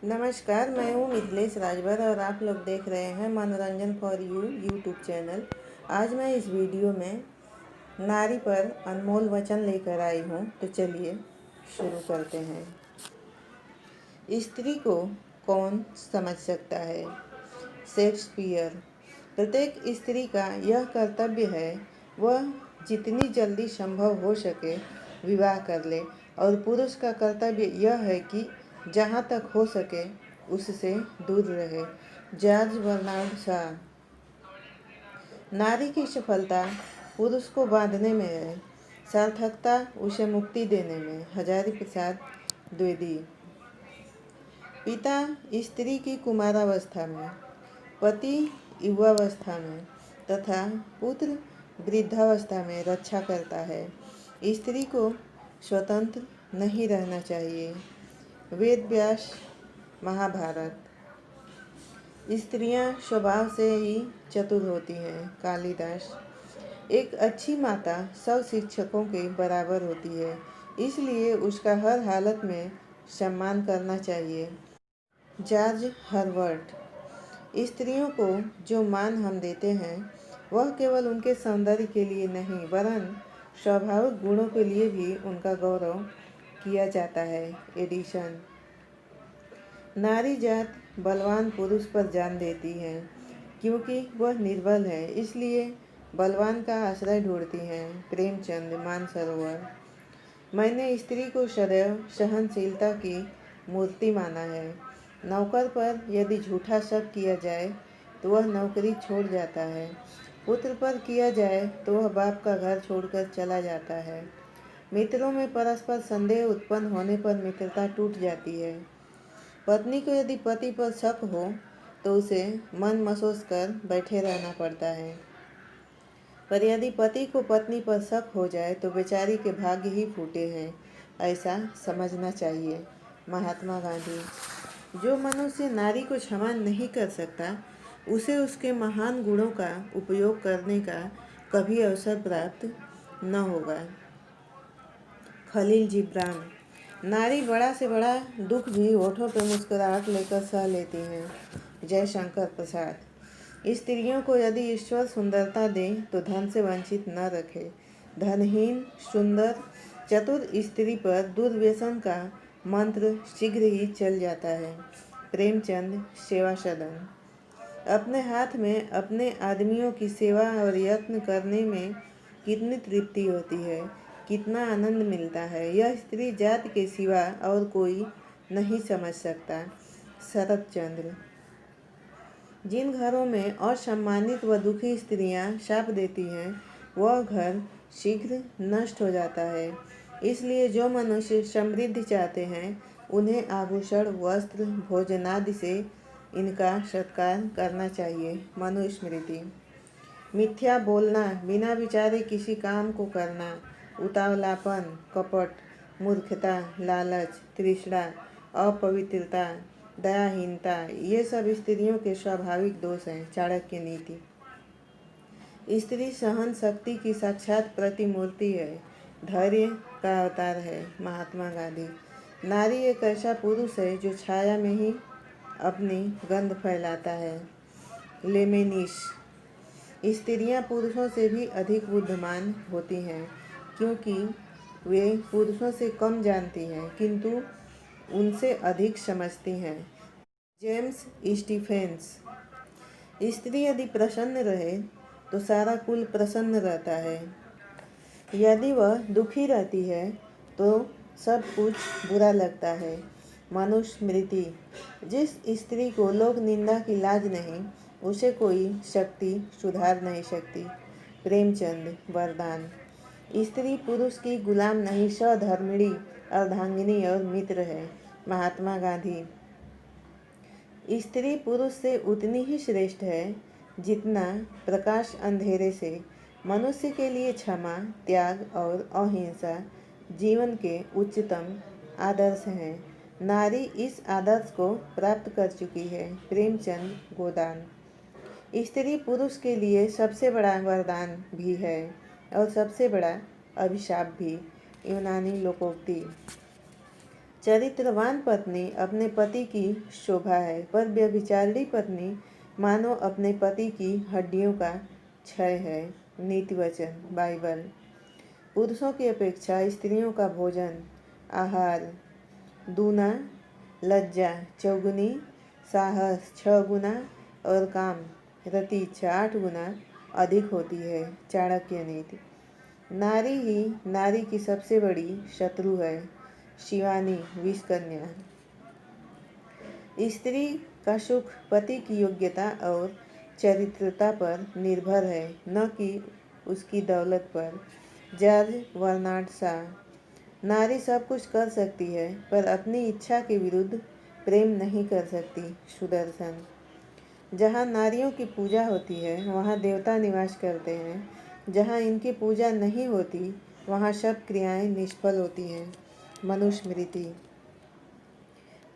नमस्कार, मैं हूँ मिथिलेश राजभर और आप लोग देख रहे हैं मनोरंजन फॉर यू यूट्यूब चैनल। आज मैं इस वीडियो में नारी पर अनमोल वचन लेकर आई हूँ, तो चलिए शुरू करते हैं। स्त्री को कौन समझ सकता है? शेक्सपियर। प्रत्येक स्त्री का यह कर्तव्य है वह जितनी जल्दी संभव हो सके विवाह कर ले, और पुरुष का कर्तव्य यह है कि जहाँ तक हो सके उससे दूर रहे। George Bernard Shaw. नारी की सफलता पुरुष को बांधने में है, सार्थकता उसे मुक्ति देने में। हजारी प्रसाद द्विवेदी। पिता स्त्री की कुमारावस्था में, पति युवावस्था में तथा पुत्र वृद्धावस्था में रक्षा करता है। स्त्री को स्वतंत्र नहीं रहना चाहिए। वेद व्यास। महाभारत। स्त्रियां स्वभाव से ही चतुर होती हैं। कालिदास। एक अच्छी माता सब शिक्षकों के बराबर होती है, इसलिए उसका हर हालत में सम्मान करना चाहिए। George Herbert. स्त्रियों को जो मान हम देते हैं वह केवल उनके सौंदर्य के लिए नहीं वरन स्वाभाविक गुणों के लिए भी उनका गौरव किया जाता है। एडिसन। नारी जात बलवान पुरुष पर जान देती है क्योंकि वह निर्बल है, इसलिए बलवान का आश्रय ढूंढती हैं। प्रेमचंद। मानसरोवर। मैंने स्त्री को सदैव सहनशीलता की मूर्ति माना है। नौकर पर यदि झूठा शक किया जाए तो वह नौकरी छोड़ जाता है। पुत्र पर किया जाए तो वह बाप का घर छोड़कर चला जाता है। मित्रों में परस्पर संदेह उत्पन्न होने पर मित्रता टूट जाती है। पत्नी को यदि पति पर शक हो तो उसे मन मसोस कर बैठे रहना पड़ता है, पर यदि पति को पत्नी पर शक हो जाए तो बेचारी के भाग्य ही फूटे हैं, ऐसा समझना चाहिए। महात्मा गांधी। जो मनुष्य नारी को क्षमा नहीं कर सकता उसे उसके महान गुणों का उपयोग करने का कभी अवसर प्राप्त न होगा। खलील जिब्रान। नारी बड़ा से बड़ा दुख भी होठों पर मुस्कुराहट लेकर सह लेती हैं। जयशंकर प्रसाद। स्त्रियों को यदि ईश्वर सुंदरता दे तो धन से वंचित न रखे। धनहीन सुंदर चतुर स्त्री पर दुर्व्यसन का मंत्र शीघ्र ही चल जाता है। प्रेमचंद। सेवा सदन। अपने हाथ में अपने आदमियों की सेवा और यत्न करने में कितनी तृप्ति होती है, कितना आनंद मिलता है, यह स्त्री जात के सिवा और कोई नहीं समझ सकता। शरत चंद्र। जिन घरों में असम्मानित व दुखी स्त्रियां शाप देती हैं वह घर शीघ्र नष्ट हो जाता है। इसलिए जो मनुष्य समृद्धि चाहते हैं उन्हें आभूषण वस्त्र भोजनादि से इनका सत्कार करना चाहिए। मनुस्मृति। मिथ्या बोलना, बिना विचारे किसी काम को करना, उतावलापन, कपट, मूर्खता, लालच, तृष्णा, अपवित्रता, दयाहीनता ये सब स्त्रियों के स्वाभाविक दोष हैं। चाणक्य नीति। स्त्री सहन शक्ति की साक्षात प्रतिमूर्ति है, धैर्य का अवतार है। महात्मा गांधी। नारी एक ऐसा पुरुष है जो छाया में ही अपनी गंध फैलाता है। लेमेनिस। स्त्रियां पुरुषों से भी अधिक बुद्धिमान होती हैं क्योंकि वे पुरुषों से कम जानती हैं किंतु उनसे अधिक समझती हैं। James Stephens. स्त्री यदि प्रसन्न रहे तो सारा कुल प्रसन्न रहता है, यदि वह दुखी रहती है तो सब कुछ बुरा लगता है। मनुस्मृति। जिस स्त्री को लोक निंदा की लाज नहीं उसे कोई शक्ति सुधार नहीं सकती। प्रेमचंद। वरदान। स्त्री पुरुष की गुलाम नहीं, सधर्मिणी, अर्धांगिनी और मित्र है। महात्मा गांधी। स्त्री पुरुष से उतनी ही श्रेष्ठ है जितना प्रकाश अंधेरे से। मनुष्य के लिए क्षमा, त्याग और अहिंसा जीवन के उच्चतम आदर्श हैं। नारी इस आदर्श को प्राप्त कर चुकी है। प्रेमचंद। गोदान। स्त्री पुरुष के लिए सबसे बड़ा वरदान भी है और सबसे बड़ा अभिशाप भी। यूनानी लोकोक्ति। चरित्रवान पत्नी अपने पति की शोभा है, पर व्यभिचारिणी पत्नी मानो अपने पति की हड्डियों का क्षय है। नीति वचन बाइबल। पुरुषों की अपेक्षा स्त्रियों का भोजन आहार दूना, लज्जा चौगुनी, साहस 6 गुना और काम रति इच्छा 8 गुना अधिक होती है। चाणक्य नीति। नारी ही नारी की सबसे बड़ी शत्रु है। शिवानी विषकन्या। स्त्री का सुख पति की योग्यता और चरित्रता पर निर्भर है, न कि उसकी दौलत पर। George Bernard Shaw. नारी सब कुछ कर सकती है, पर अपनी इच्छा के विरुद्ध प्रेम नहीं कर सकती। सुदर्शन। जहाँ नारियों की पूजा होती है, वहाँ देवता निवास करते हैं। जहाँ इनकी पूजा नहीं होती, वहाँ सब क्रियाएं निष्फल होती हैं। मनुस्मृति।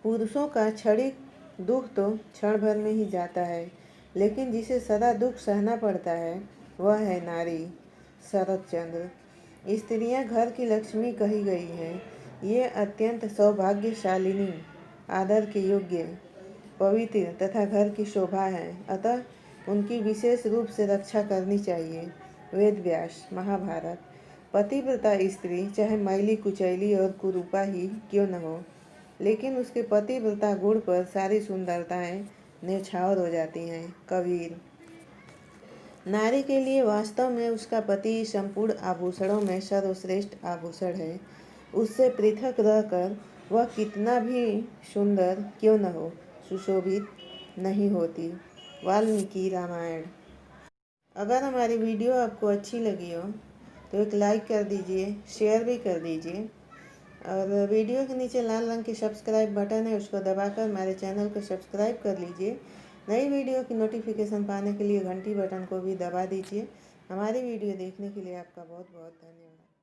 पुरुषों का क्षणिक दुख तो क्षण भर में ही जाता है, लेकिन जिसे सदा दुख सहना पड़ता है वह है नारी। शरत चंद्र। स्त्रियां घर की लक्ष्मी कही गई हैं। ये अत्यंत सौभाग्यशालिनी, आदर के योग्य, पवित्र तथा घर की शोभा है, अतः उनकी विशेष रूप से रक्षा करनी चाहिए। वेद व्यास। महाभारत। पतिव्रता स्त्री चाहे मैली कुचैली और कुरूपा ही क्यों न हो, लेकिन उसके पतिव्रता गुण पर सारी सुंदरताएं न्यौछावर हो जाती हैं। कबीर। नारी के लिए वास्तव में उसका पति संपूर्ण आभूषणों में सर्वश्रेष्ठ आभूषण है। उससे पृथक रहकर वह कितना भी सुंदर क्यों न हो, सुशोभित नहीं होती। वाल्मीकि रामायण। अगर हमारी वीडियो आपको अच्छी लगी हो तो एक लाइक कर दीजिए, शेयर भी कर दीजिए, और वीडियो के नीचे लाल रंग की सब्सक्राइब बटन है, उसको दबाकर हमारे चैनल को सब्सक्राइब कर लीजिए। नई वीडियो की नोटिफिकेशन पाने के लिए घंटी बटन को भी दबा दीजिए। हमारी वीडियो देखने के लिए आपका बहुत बहुत धन्यवाद।